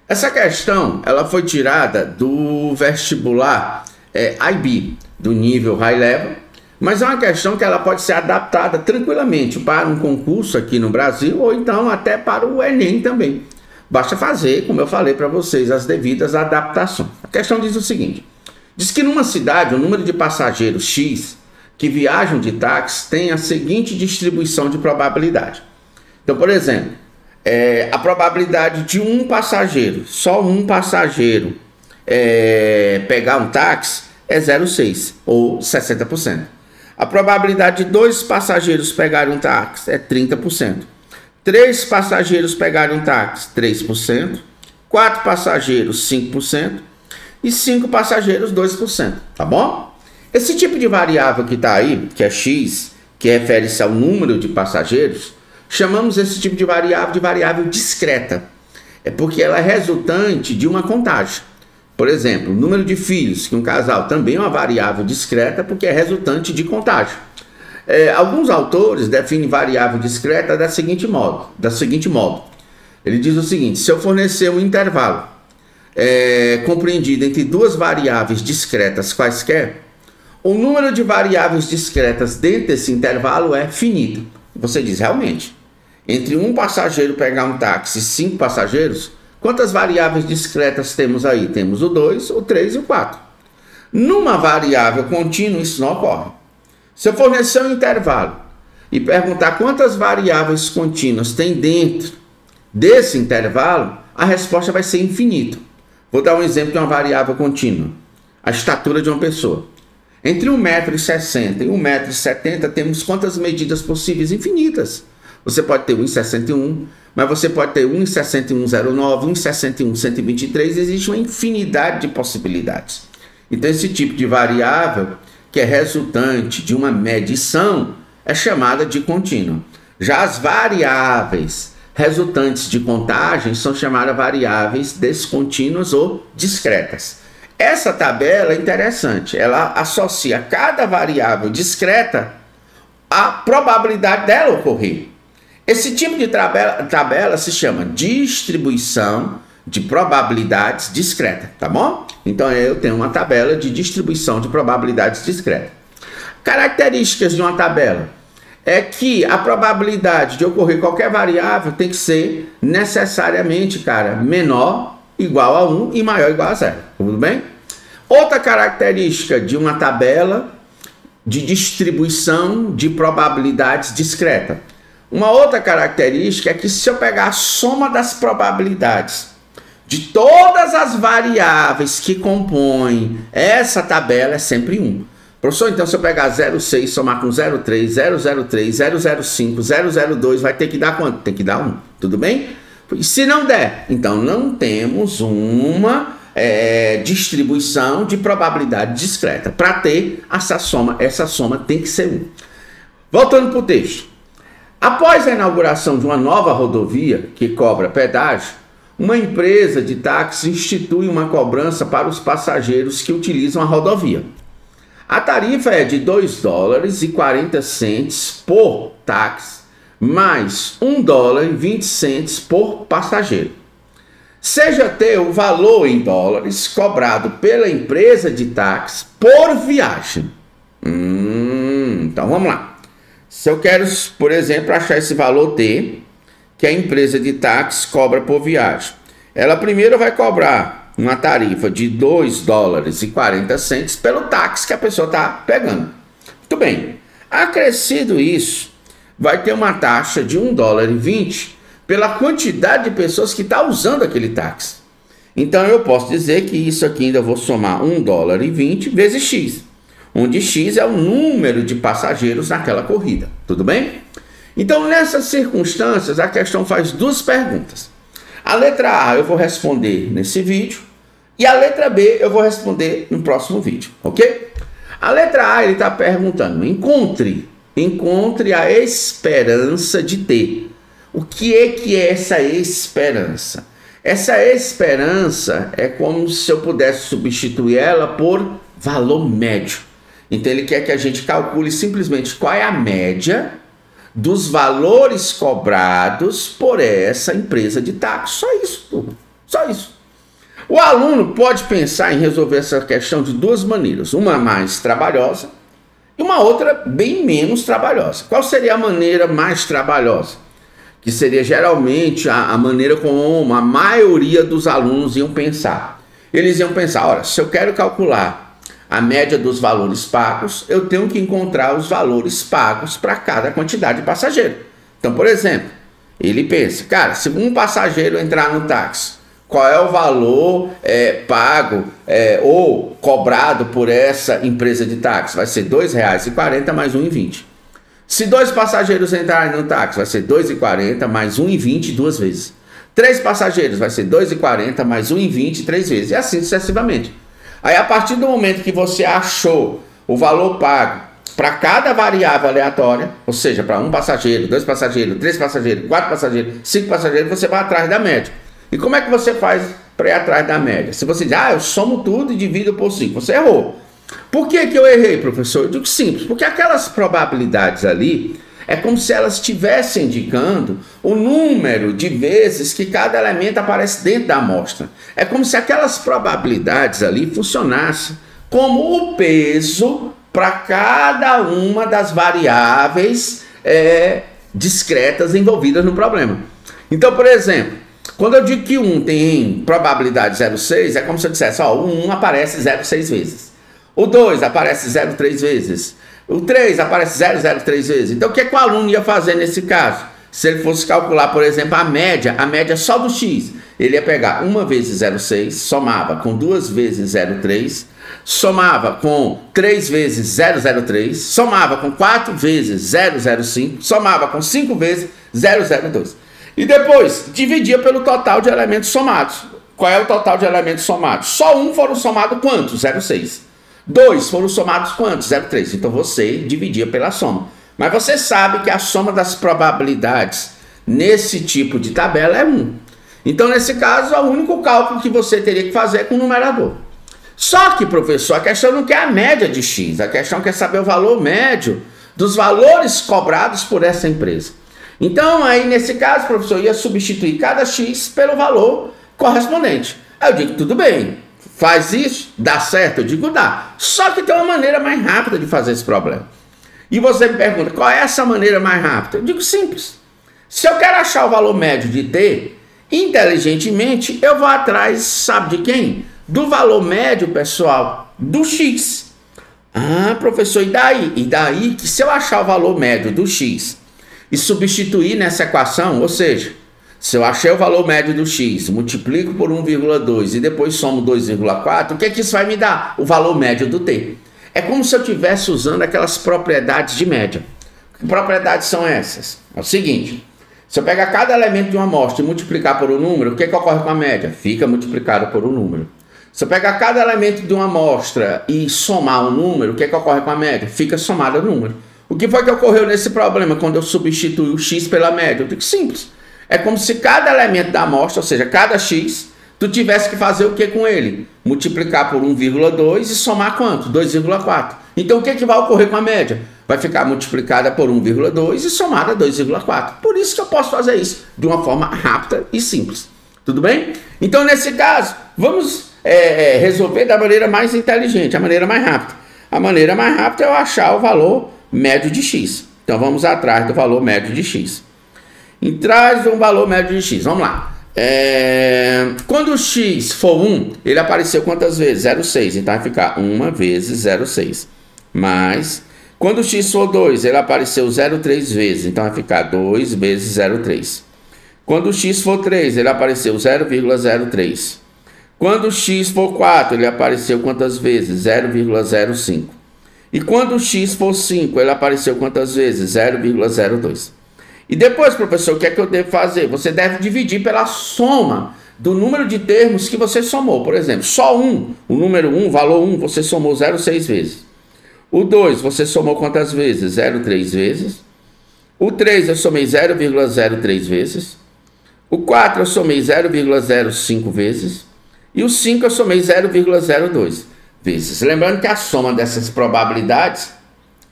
Essa questão, ela foi tirada do vestibular IB, do nível High Level, mas é uma questão que ela pode ser adaptada tranquilamente para um concurso aqui no Brasil ou então até para o Enem também. Basta fazer, como eu falei para vocês, as devidas adaptações. A questão diz o seguinte: diz que numa cidade o número de passageiros X que viajam de táxi tem a seguinte distribuição de probabilidade. Então, por exemplo, a probabilidade de um passageiro, só um passageiro pegar um táxi é 0,6 ou 60%. A probabilidade de 2 passageiros pegarem um táxi é 30%. 3 passageiros pegarem um táxi, 3%. 4 passageiros, 5%. E 5 passageiros, 2%. Tá bom? Esse tipo de variável que está aí, que é X, que refere-se ao número de passageiros, chamamos esse tipo de variável discreta. É porque ela é resultante de uma contagem. Por exemplo, o número de filhos que um casal também é uma variável discreta porque é resultante de contagem. Alguns autores definem variável discreta da seguinte modo. Ele diz o seguinte: se eu fornecer um intervalo compreendido entre duas variáveis discretas quaisquer, o número de variáveis discretas dentro desse intervalo é finito. Você diz, realmente, entre um passageiro pegar um táxi e 5 passageiros, quantas variáveis discretas temos aí? Temos o 2, o 3 e o 4. Numa variável contínua, isso não ocorre. Se eu fornecer um intervalo e perguntar quantas variáveis contínuas tem dentro desse intervalo, a resposta vai ser infinita. Vou dar um exemplo de uma variável contínua. A estatura de uma pessoa. Entre 1,60 m e 1,70 m temos quantas medidas possíveis? Infinitas. Você pode ter 1,61, mas você pode ter 1,6109, 1,61,123, existe uma infinidade de possibilidades. Então esse tipo de variável, que é resultante de uma medição, é chamada de contínua. Já as variáveis resultantes de contagem são chamadas variáveis descontínuas ou discretas. Essa tabela é interessante, ela associa cada variável discreta à probabilidade dela ocorrer. Esse tipo de tabela se chama distribuição de probabilidades discreta, tá bom? Então eu tenho uma tabela de distribuição de probabilidades discreta. Características de uma tabela é que a probabilidade de ocorrer qualquer variável tem que ser necessariamente, menor, igual a 1 e maior ou igual a 0, tudo bem? Outra característica de uma tabela de distribuição de probabilidades discreta. Uma outra característica é que se eu pegar a soma das probabilidades de todas as variáveis que compõem essa tabela é sempre 1. Professor, então se eu pegar 0,6 somar com 0,3, 0,03, 0,05, 0,02, vai ter que dar quanto? Tem que dar 1, tudo bem? E se não der, então não temos uma distribuição de probabilidade discreta. Para ter essa soma tem que ser 1. Voltando para o texto. Após a inauguração de uma nova rodovia que cobra pedágio, uma empresa de táxi institui uma cobrança para os passageiros que utilizam a rodovia. A tarifa é de $2,40 por táxi, mais $1,20 por passageiro. Seja ter o valor em dólares cobrado pela empresa de táxi por viagem. Então vamos lá. Se eu quero, por exemplo, achar esse valor T, que a empresa de táxi cobra por viagem, ela primeiro vai cobrar uma tarifa de $2,40 pelo táxi que a pessoa está pegando. Muito bem. Acrescido isso, vai ter uma taxa de $1,20 pela quantidade de pessoas que está usando aquele táxi. Então eu posso dizer que isso aqui ainda vou somar $1,20 vezes X, onde X é o número de passageiros naquela corrida, tudo bem? Então nessas circunstâncias a questão faz duas perguntas. A letra A eu vou responder nesse vídeo e a letra B eu vou responder no próximo vídeo, ok? A letra A ele está perguntando, encontre a esperança de T. O que é essa esperança? Essa esperança é como se eu pudesse substituir ela por valor médio. Então ele quer que a gente calcule simplesmente qual é a média dos valores cobrados por essa empresa de táxi. Só isso, só isso. O aluno pode pensar em resolver essa questão de duas maneiras, uma mais trabalhosa e uma outra bem menos trabalhosa. Qual seria a maneira mais trabalhosa? Que seria geralmente a maneira como a maioria dos alunos iam pensar. Eles iam pensar, olha, se eu quero calcular a média dos valores pagos, eu tenho que encontrar os valores pagos para cada quantidade de passageiro. Então, por exemplo, ele pensa, cara, se um passageiro entrar no táxi, qual é o valor pago ou cobrado por essa empresa de táxi? Vai ser R$ 2,40 mais R$ 1,20. Se 2 passageiros entrarem no táxi, vai ser R$ 2,40 mais R$ 1,20 duas vezes. 3 passageiros, vai ser R$ 2,40 mais R$ 1,20 três vezes. E assim sucessivamente. Aí, a partir do momento que você achou o valor pago para cada variável aleatória, ou seja, para um passageiro, 2 passageiros, 3 passageiros, 4 passageiros, 5 passageiros, você vai atrás da média. E como é que você faz para ir atrás da média? Se você diz, eu somo tudo e divido por 5, você errou. Por que eu errei, professor? Eu digo simples, porque aquelas probabilidades ali é como se elas estivessem indicando o número de vezes que cada elemento aparece dentro da amostra. É como se aquelas probabilidades ali funcionassem como o peso para cada uma das variáveis discretas envolvidas no problema. Então, por exemplo, quando eu digo que 1 tem probabilidade 0,6, é como se eu dissesse, o 1 aparece 0,6 vezes. O 2 aparece 0,3 vezes. O 3 aparece 0,03 vezes. Então, o que o aluno ia fazer nesse caso? Se ele fosse calcular, por exemplo, a média só do x, ele ia pegar 1 vezes 0,6, somava com 2 vezes 0,3, somava com 3 vezes 0,03, somava com 4 vezes 0,05, somava com 5 vezes 0,02. E depois, dividia pelo total de elementos somados. Qual é o total de elementos somados? Só um foram somados quantos? 0,6. 2 foram somados quantos? 0,3. Então você dividia pela soma. Mas você sabe que a soma das probabilidades nesse tipo de tabela é 1. Então, nesse caso, o único cálculo que você teria que fazer é com o numerador. Só que, professor, a questão não quer a média de x. A questão quer saber o valor médio dos valores cobrados por essa empresa. Então, aí nesse caso, professor, ia substituir cada x pelo valor correspondente. Aí eu digo, tudo bem, faz isso, dá certo? Eu digo, dá. Só que tem uma maneira mais rápida de fazer esse problema. E você me pergunta, qual é essa maneira mais rápida? Eu digo, simples. Se eu quero achar o valor médio de t, inteligentemente, eu vou atrás, sabe de quem? Do valor médio, pessoal, do x. Ah, professor, e daí? E daí que se eu achar o valor médio do x e substituir nessa equação, ou seja, se eu achei o valor médio do x, multiplico por 1,2 e depois somo 2,4, o que é que isso vai me dar? O valor médio do t. É como se eu estivesse usando aquelas propriedades de média. Que propriedades são essas? É o seguinte, se eu pegar cada elemento de uma amostra e multiplicar por um número, o que ocorre com a média? Fica multiplicado por um número. Se eu pegar cada elemento de uma amostra e somar um número, o que ocorre com a média? Fica somado o número. O que foi que ocorreu nesse problema quando eu substituí o x pela média? Eu digo simples. É como se cada elemento da amostra, ou seja, cada x, tu tivesse que fazer o que com ele? Multiplicar por 1,2 e somar quanto? 2,4. Então o que vai ocorrer com a média? Vai ficar multiplicada por 1,2 e somada a 2,4. Por isso que eu posso fazer isso de uma forma rápida e simples. Tudo bem? Então nesse caso, vamos resolver da maneira mais inteligente, a maneira mais rápida. A maneira mais rápida é eu achar o valor médio de x. Então vamos atrás do valor médio de x. Atrás de um valor médio de x. Vamos lá. Quando o x for 1, ele apareceu quantas vezes? 0,6. Então vai ficar 1 vezes 0,6. Mais, quando o x for 2, ele apareceu 0,3 vezes. Então vai ficar 2 vezes 0,3. Quando o x for 3, ele apareceu 0,03. Quando o x for 4, ele apareceu quantas vezes? 0,05. E quando o x for 5, ele apareceu quantas vezes? 0,02. E depois, professor, o que é que eu devo fazer? Você deve dividir pela soma do número de termos que você somou. Por exemplo, só o número 1, valor 1, você somou 0,6 vezes. O 2, você somou quantas vezes? 0,3 vezes. O 3, eu somei 0,03 vezes. O 4, eu somei 0,05 vezes. E o 5, eu somei 0,02 vezes. Lembrando que a soma dessas probabilidades,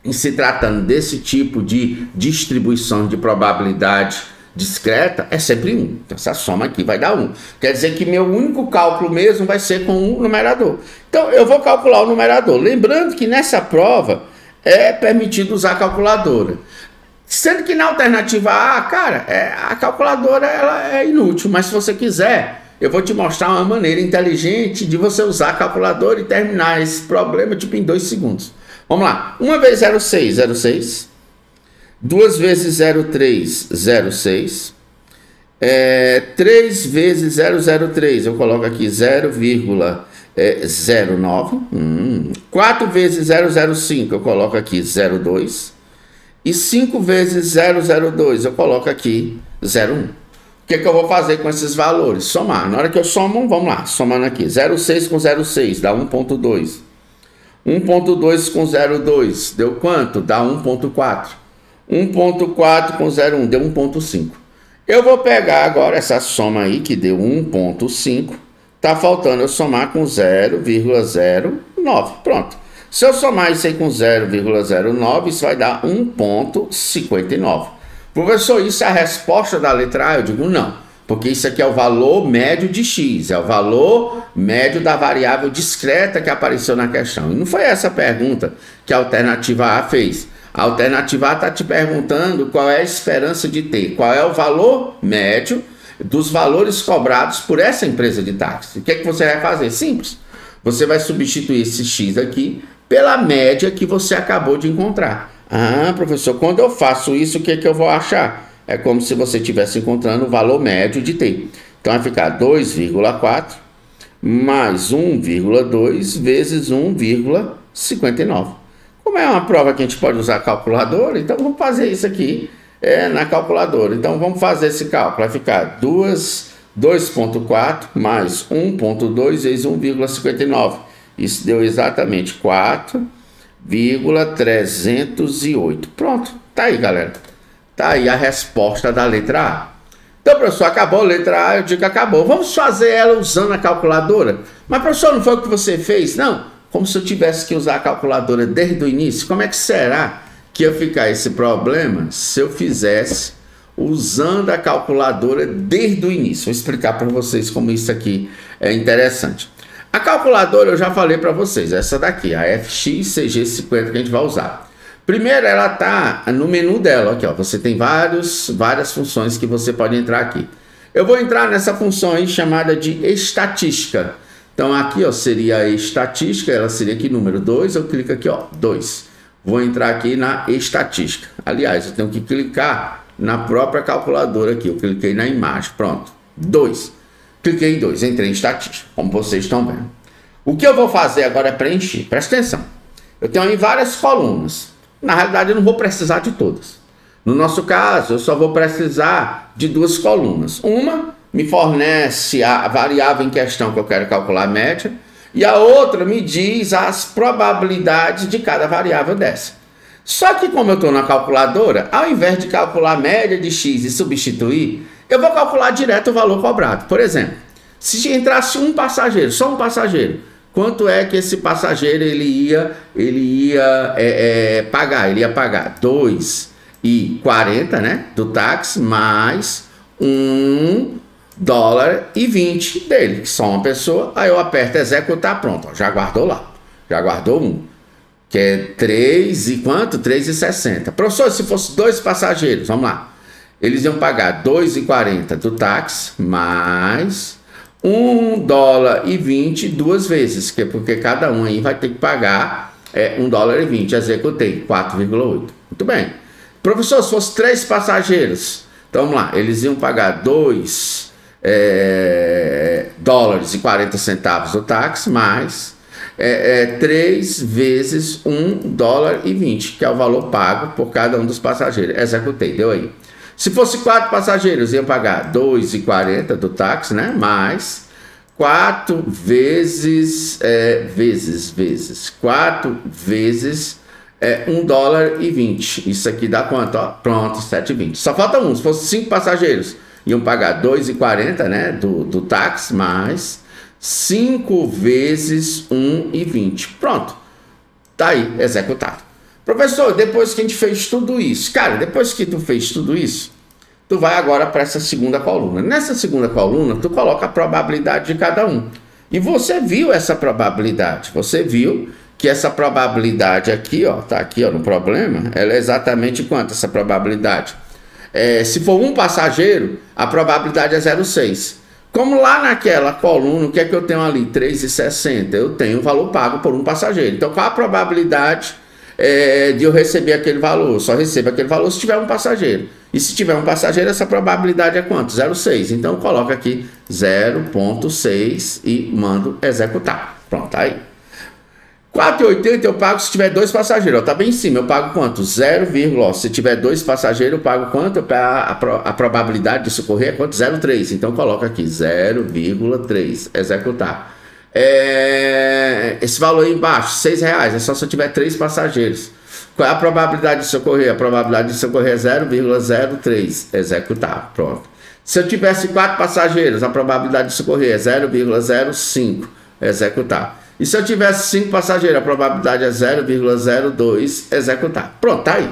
em se tratando desse tipo de distribuição de probabilidade discreta é sempre 1. Então essa soma aqui vai dar 1. Quer dizer que meu único cálculo mesmo vai ser com o numerador. Então eu vou calcular o numerador. Lembrando que nessa prova é permitido usar a calculadora. Sendo que na alternativa A, cara, a calculadora ela é inútil. Mas se você quiser, eu vou te mostrar uma maneira inteligente de você usar a calculadora e terminar esse problema tipo em 2 segundos. Vamos lá. 1 vezes 0,6, 0,6. 2 vezes 0,3, 0,6. 3 vezes 0,03, eu coloco aqui 0,09. 4 vezes 0,05, eu coloco aqui 0,2. E 5 vezes 0,02, eu coloco aqui 0,1. O que eu vou fazer com esses valores? Somar. Na hora que eu somo, vamos lá, somando aqui. 0,6 com 0,6 dá 1,2. 1,2 com 0,2 deu quanto? Dá 1,4. 1,4 com 0,1 deu 1,5. Eu vou pegar agora essa soma aí, que deu 1,5. Tá faltando eu somar com 0,09. Pronto. Se eu somar isso aí com 0,09, isso vai dar 1,59. Professor, isso é a resposta da letra A? Eu digo não, porque isso aqui é o valor médio de x, é o valor médio da variável discreta que apareceu na questão. E não foi essa a pergunta que a alternativa A fez. A alternativa A está te perguntando qual é a esperança de ter, qual é o valor médio dos valores cobrados por essa empresa de táxi. O que é que você vai fazer? Simples. Você vai substituir esse x aqui pela média que você acabou de encontrar. Ah, professor, quando eu faço isso, o que é que eu vou achar? É como se você estivesse encontrando o valor médio de t. Então vai ficar 2,4 mais 1,2 vezes 1,59. Como é uma prova que a gente pode usar a calculadora, então vamos fazer isso aqui na calculadora. Então vamos fazer esse cálculo. Vai ficar 2,4 mais 1,2 vezes 1,59. Isso deu exatamente 4,308. Pronto, tá aí, galera. Tá aí a resposta da letra A. Então, professor, acabou a letra A? Eu digo que acabou. Vamos fazer ela usando a calculadora? Mas, professor, não foi o que você fez? Não. Como se eu tivesse que usar a calculadora desde o início. Como é que será que ia ficar esse problema se eu fizesse usando a calculadora desde o início? Vou explicar para vocês como isso aqui é interessante. A calculadora eu já falei para vocês, essa daqui, a FXCG50 que a gente vai usar. Primeiro, ela está no menu dela, aqui, ó. Você tem várias funções que você pode entrar aqui. Eu vou entrar nessa função aí chamada de estatística. Então aqui, ó, seria a estatística, ela seria aqui número 2, eu clico aqui, ó, 2. Vou entrar aqui na estatística. Aliás, eu tenho que clicar na própria calculadora aqui, eu cliquei na imagem, pronto, 2. Cliquei em 2, entrei em estatística, como vocês estão vendo. O que eu vou fazer agora é preencher, presta atenção. Eu tenho aí várias colunas. Na realidade, eu não vou precisar de todas. No nosso caso, eu só vou precisar de 2 colunas. Uma me fornece a variável em questão que eu quero calcular a média, e a outra me diz as probabilidades de cada variável dessa. Só que como eu estou na calculadora, ao invés de calcular a média de x e substituir, eu vou calcular direto o valor cobrado. Por exemplo, se entrasse um passageiro, só um passageiro, quanto é que esse passageiro ele ia pagar? Ele ia pagar 2,40, né, do táxi, mais $1,20 dele, que só uma pessoa. Aí eu aperto executar, pronto, ó, já guardou lá, já guardou 1, que é 3 e quanto? 3,60. Professor, se fosse 2 passageiros, vamos lá. Eles iam pagar 2,40 do táxi, mais $1,20 2 vezes, que é porque cada um aí vai ter que pagar $1,20. Executei, 4,8. Muito bem. Professor, se fosse 3 passageiros, então vamos lá, eles iam pagar $2,40 do táxi, mais 3 vezes $1,20, que é o valor pago por cada um dos passageiros. Executei, deu aí. Se fosse 4 passageiros, iam pagar 2,40 do táxi, né? Mais 4 vezes 4 vezes $1,20. Isso aqui dá quanto? Ó? Pronto, 7,20. Só falta um. Se fosse 5 passageiros, iam pagar 2,40, né? Do táxi, mais 5 vezes $1,20. Pronto. Tá aí, executado. Professor, depois que a gente fez tudo isso, cara, depois que tu fez tudo isso, tu vai agora para essa segunda coluna. Nessa segunda coluna, tu coloca a probabilidade de cada um. E você viu essa probabilidade, você viu que essa probabilidade aqui, ó, tá aqui ó, no problema, ela é exatamente quanto essa probabilidade? Se for um passageiro, a probabilidade é 0,6. Como lá naquela coluna, o que é que eu tenho ali? 3,60. Eu tenho o valor pago por um passageiro. Então, qual a probabilidade de eu receber aquele valor? Eu só recebo aquele valor se tiver um passageiro. E se tiver um passageiro, essa probabilidade é quanto? 0,6. Então, eu coloco aqui 0,6 e mando executar. Pronto, aí. 4,80 eu pago se tiver 2 passageiros. Está bem em cima, eu pago quanto? 0, se tiver 2 passageiros, eu pago quanto? A probabilidade de socorrer é quanto? 0,3. Então coloca aqui 0,3. Executar. Esse valor aí embaixo, R$6, é só se eu tiver 3 passageiros. Qual é a probabilidade de socorrer? A probabilidade de socorrer é 0,03. Executar. Pronto. Se eu tivesse 4 passageiros, a probabilidade de socorrer é 0,05. Executar. E se eu tivesse 5 passageiros, a probabilidade é 0,02, executar. Pronto, tá aí.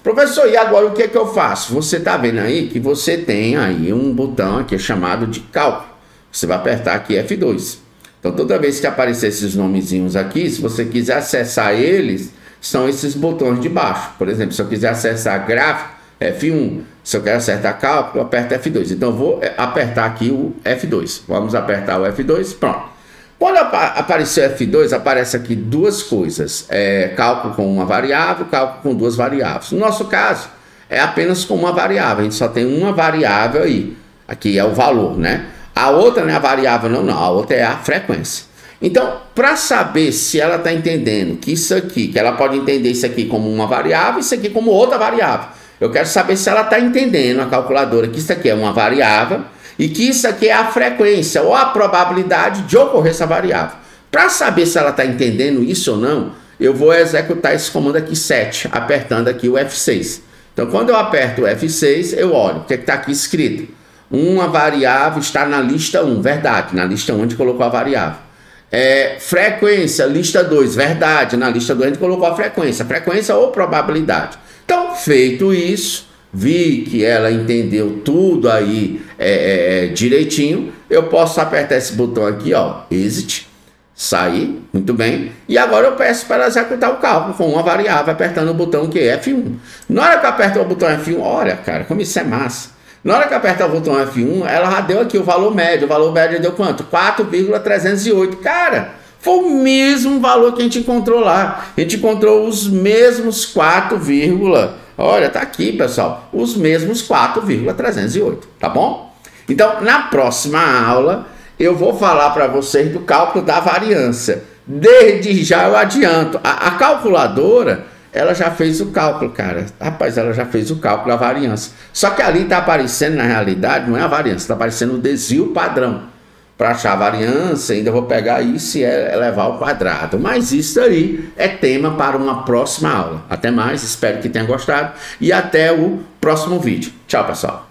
Professor, e agora o que é que eu faço? Você tá vendo aí que você tem aí um botão aqui chamado de cálculo. Você vai apertar aqui F2. Então, toda vez que aparecer esses nomezinhos aqui, se você quiser acessar eles, são esses botões de baixo. Por exemplo, se eu quiser acessar gráfico, F1. Se eu quero acertar cálculo, eu aperto F2. Então, eu vou apertar aqui o F2. Vamos apertar o F2, pronto. Quando aparecer F2, aparece aqui duas coisas, cálculo com uma variável, cálculo com 2 variáveis. No nosso caso, é apenas com uma variável, a gente só tem uma variável aí, aqui é o valor, né? A outra não é a variável, não, a outra é a frequência. Então, para saber se ela está entendendo que isso aqui, que ela pode entender isso aqui como uma variável, isso aqui como outra variável. Eu quero saber se ela está entendendo, a calculadora, que isso aqui é uma variável, e que isso aqui é a frequência ou a probabilidade de ocorrer essa variável. Para saber se ela está entendendo isso ou não, eu vou executar esse comando aqui 7, apertando aqui o F6. Então, quando eu aperto o F6, eu olho o que está aqui escrito. Uma variável está na lista 1, verdade, na lista 1 a gente colocou a variável. Frequência, lista 2, verdade, na lista 2 a gente colocou a frequência ou probabilidade. Então, feito isso, vi que ela entendeu tudo aí direitinho, eu posso apertar esse botão aqui, ó, Exit, sair, muito bem, e agora eu peço para executar o cálculo com uma variável, apertando o botão que é F1. Na hora que eu aperto o botão F1, olha, cara, como isso é massa. Na hora que eu apertar o botão F1, ela já deu aqui o valor médio deu quanto? 4,308, cara, foi o mesmo valor que a gente encontrou lá, a gente encontrou os mesmos 4, olha, tá aqui, pessoal, os mesmos 4,308, tá bom? Então, na próxima aula, eu vou falar para vocês do cálculo da variância. Desde já eu adianto, a calculadora, ela já fez o cálculo, cara. Rapaz, ela já fez o cálculo da variância. Só que ali tá aparecendo, na realidade, não é a variância, tá aparecendo o desvio padrão. Para achar a variância, ainda vou pegar isso e elevar ao quadrado. Mas isso aí é tema para uma próxima aula. Até mais, espero que tenha gostado e até o próximo vídeo. Tchau, pessoal.